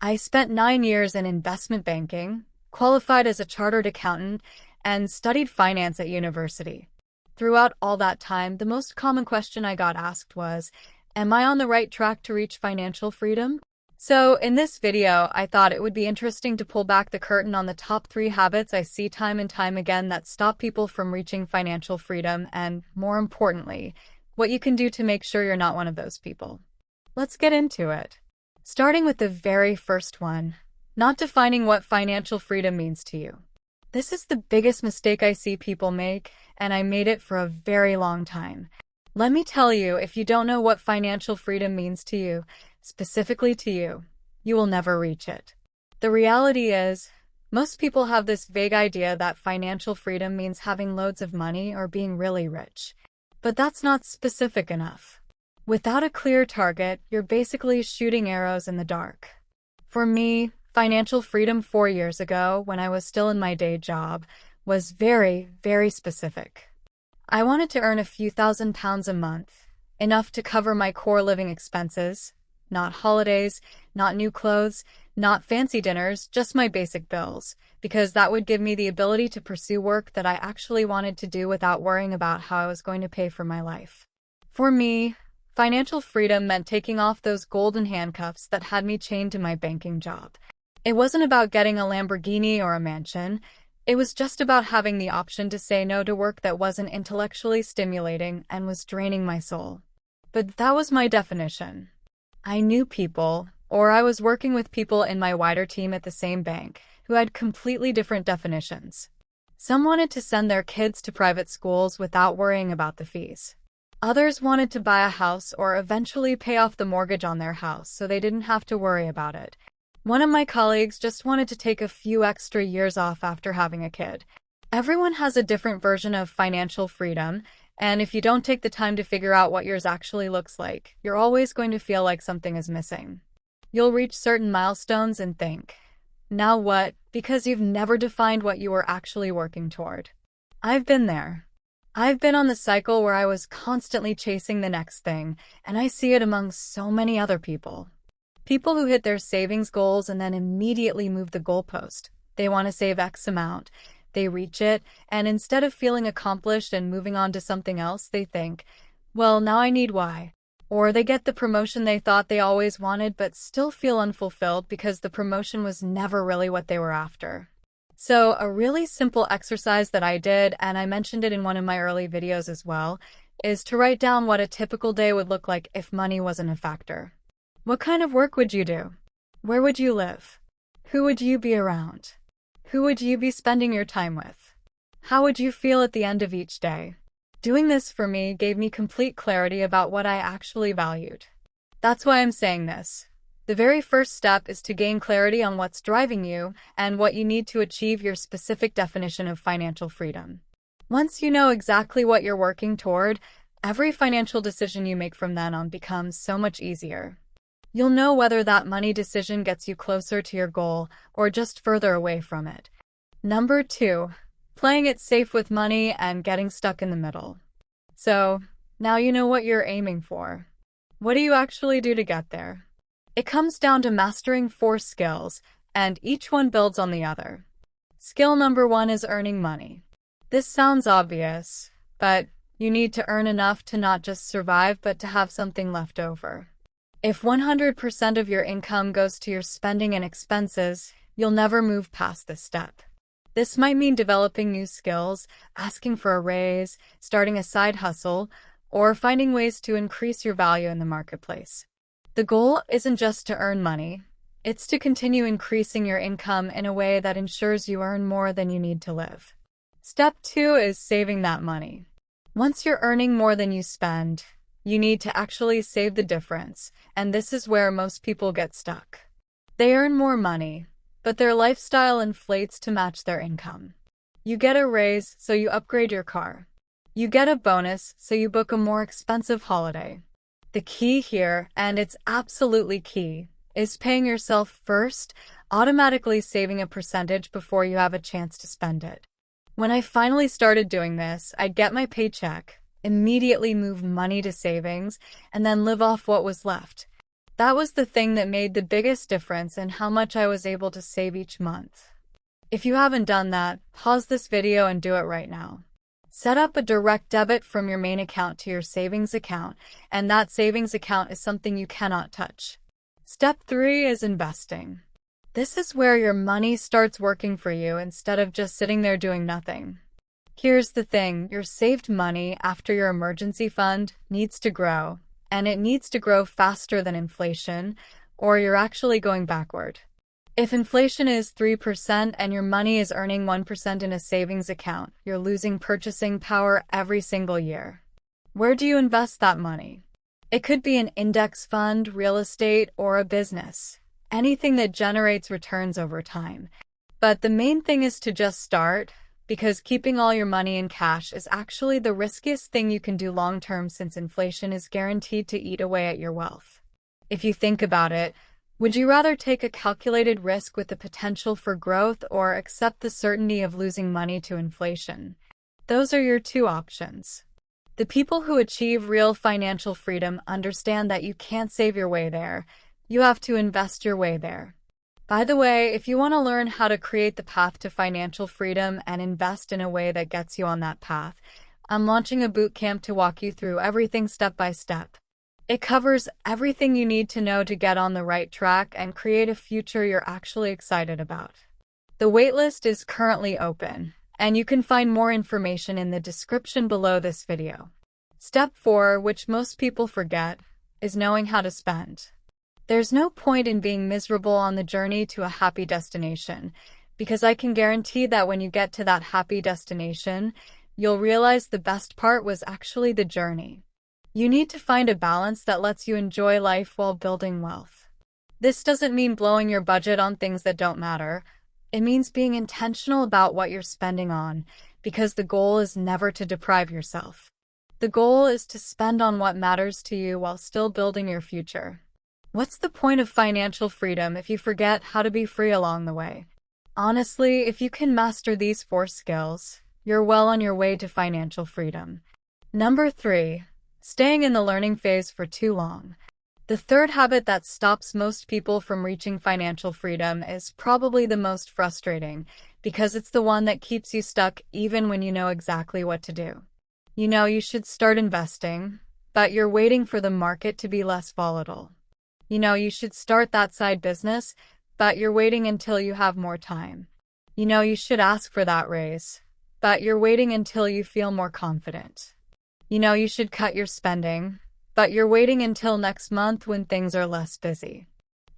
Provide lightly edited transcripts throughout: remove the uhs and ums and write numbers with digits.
I spent 9 years in investment banking, qualified as a chartered accountant, and studied finance at university. Throughout all that time, the most common question I got asked was, am I on the right track to reach financial freedom? So in this video, I thought it would be interesting to pull back the curtain on the top 3 habits I see time and time again that stop people from reaching financial freedom and, more importantly, what you can do to make sure you're not one of those people. Let's get into it. Starting with the very first one, not defining what financial freedom means to you. This is the biggest mistake I see people make, and I made it for a very long time. Let me tell you, if you don't know what financial freedom means to you, specifically to you, you will never reach it. The reality is, most people have this vague idea that financial freedom means having loads of money or being really rich. But that's not specific enough. Without a clear target, you're basically shooting arrows in the dark. For me, financial freedom 4 years ago, when I was still in my day job, was very, very specific. I wanted to earn a few £1,000s a month, enough to cover my core living expenses, not holidays, not new clothes, not fancy dinners, just my basic bills, because that would give me the ability to pursue work that I actually wanted to do without worrying about how I was going to pay for my life. For me, financial freedom meant taking off those golden handcuffs that had me chained to my banking job. It wasn't about getting a Lamborghini or a mansion. It was just about having the option to say no to work that wasn't intellectually stimulating and was draining my soul. But that was my definition. I knew people, or I was working with people in my wider team at the same bank, who had completely different definitions. Some wanted to send their kids to private schools without worrying about the fees. Others wanted to buy a house or eventually pay off the mortgage on their house so they didn't have to worry about it. One of my colleagues just wanted to take a few extra years off after having a kid. Everyone has a different version of financial freedom, and if you don't take the time to figure out what yours actually looks like, you're always going to feel like something is missing. You'll reach certain milestones and think, now what? Because you've never defined what you were actually working toward. I've been there. I've been on the cycle where I was constantly chasing the next thing, and I see it among so many other people. People who hit their savings goals and then immediately move the goalpost. They want to save X amount. They reach it, and instead of feeling accomplished and moving on to something else, they think, well, now I need Y. Or they get the promotion they thought they always wanted but still feel unfulfilled because the promotion was never really what they were after. So a really simple exercise that I did, and I mentioned it in one of my early videos as well, is to write down what a typical day would look like if money wasn't a factor. What kind of work would you do? Where would you live? Who would you be around? Who would you be spending your time with? How would you feel at the end of each day? Doing this for me gave me complete clarity about what I actually valued. That's why I'm saying this. The very first step is to gain clarity on what's driving you and what you need to achieve your specific definition of financial freedom. Once you know exactly what you're working toward, every financial decision you make from then on becomes so much easier. You'll know whether that money decision gets you closer to your goal or just further away from it. Number 2, playing it safe with money and getting stuck in the middle. So, now you know what you're aiming for. What do you actually do to get there? It comes down to mastering 4 skills, and each one builds on the other. Skill number 1 is earning money. This sounds obvious, but you need to earn enough to not just survive but to have something left over. If 100% of your income goes to your spending and expenses, you'll never move past this step. This might mean developing new skills, asking for a raise, starting a side hustle, or finding ways to increase your value in the marketplace. The goal isn't just to earn money, it's to continue increasing your income in a way that ensures you earn more than you need to live. Step 2 is saving that money. Once you're earning more than you spend, you need to actually save the difference, and this is where most people get stuck. They earn more money, but their lifestyle inflates to match their income. You get a raise, so you upgrade your car. You get a bonus, so you book a more expensive holiday. The key here, and it's absolutely key, is paying yourself first, automatically saving a percentage before you have a chance to spend it. When I finally started doing this, I'd get my paycheck, immediately move money to savings, and then live off what was left. That was the thing that made the biggest difference in how much I was able to save each month. If you haven't done that, pause this video and do it right now. Set up a direct debit from your main account to your savings account, and that savings account is something you cannot touch. Step 3 is investing. This is where your money starts working for you instead of just sitting there doing nothing. Here's the thing, your saved money after your emergency fund needs to grow, and it needs to grow faster than inflation, or you're actually going backward. If inflation is 3% and your money is earning 1% in a savings account, you're losing purchasing power every single year. Where do you invest that money? It could be an index fund, real estate, or a business. Anything that generates returns over time. But the main thing is to just start, because keeping all your money in cash is actually the riskiest thing you can do long-term since inflation is guaranteed to eat away at your wealth. If you think about it, would you rather take a calculated risk with the potential for growth or accept the certainty of losing money to inflation? Those are your two options. The people who achieve real financial freedom understand that you can't save your way there. You have to invest your way there. By the way, if you want to learn how to create the path to financial freedom and invest in a way that gets you on that path, I'm launching a bootcamp to walk you through everything step by step. It covers everything you need to know to get on the right track and create a future you're actually excited about. The waitlist is currently open, and you can find more information in the description below this video. Step 4, which most people forget, is knowing how to spend. There's no point in being miserable on the journey to a happy destination, because I can guarantee that when you get to that happy destination, you'll realize the best part was actually the journey. You need to find a balance that lets you enjoy life while building wealth. This doesn't mean blowing your budget on things that don't matter. It means being intentional about what you're spending on, because the goal is never to deprive yourself. The goal is to spend on what matters to you while still building your future. What's the point of financial freedom if you forget how to be free along the way? Honestly, if you can master these 4 skills, you're well on your way to financial freedom. Number 3. Staying in the learning phase for too long. The third habit that stops most people from reaching financial freedom is probably the most frustrating, because it's the one that keeps you stuck even when you know exactly what to do. You know you should start investing, but you're waiting for the market to be less volatile. You know you should start that side business, but you're waiting until you have more time. You know you should ask for that raise, but you're waiting until you feel more confident. You know you should cut your spending, but you're waiting until next month when things are less busy.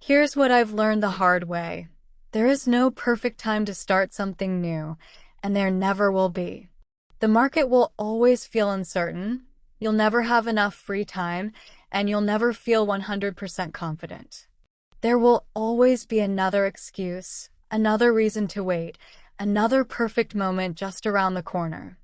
Here's what I've learned the hard way. There is no perfect time to start something new, and there never will be. The market will always feel uncertain, you'll never have enough free time, and you'll never feel 100% confident. There will always be another excuse, another reason to wait, another perfect moment just around the corner.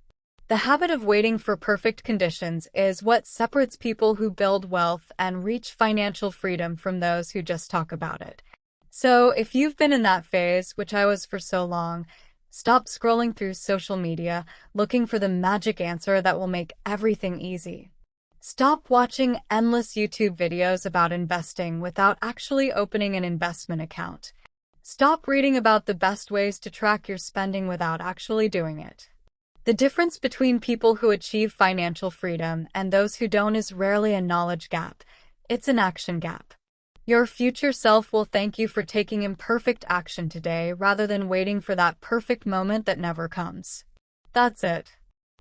The habit of waiting for perfect conditions is what separates people who build wealth and reach financial freedom from those who just talk about it. So, if you've been in that phase, which I was for so long, stop scrolling through social media looking for the magic answer that will make everything easy. Stop watching endless YouTube videos about investing without actually opening an investment account. Stop reading about the best ways to track your spending without actually doing it. The difference between people who achieve financial freedom and those who don't is rarely a knowledge gap. It's an action gap. Your future self will thank you for taking imperfect action today rather than waiting for that perfect moment that never comes. That's it.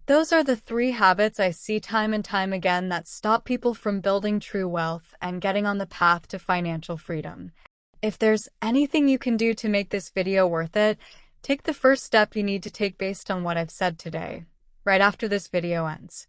Those are the 3 habits I see time and time again that stop people from building true wealth and getting on the path to financial freedom. If there's anything you can do to make this video worth it, take the first step you need to take based on what I've said today, right after this video ends.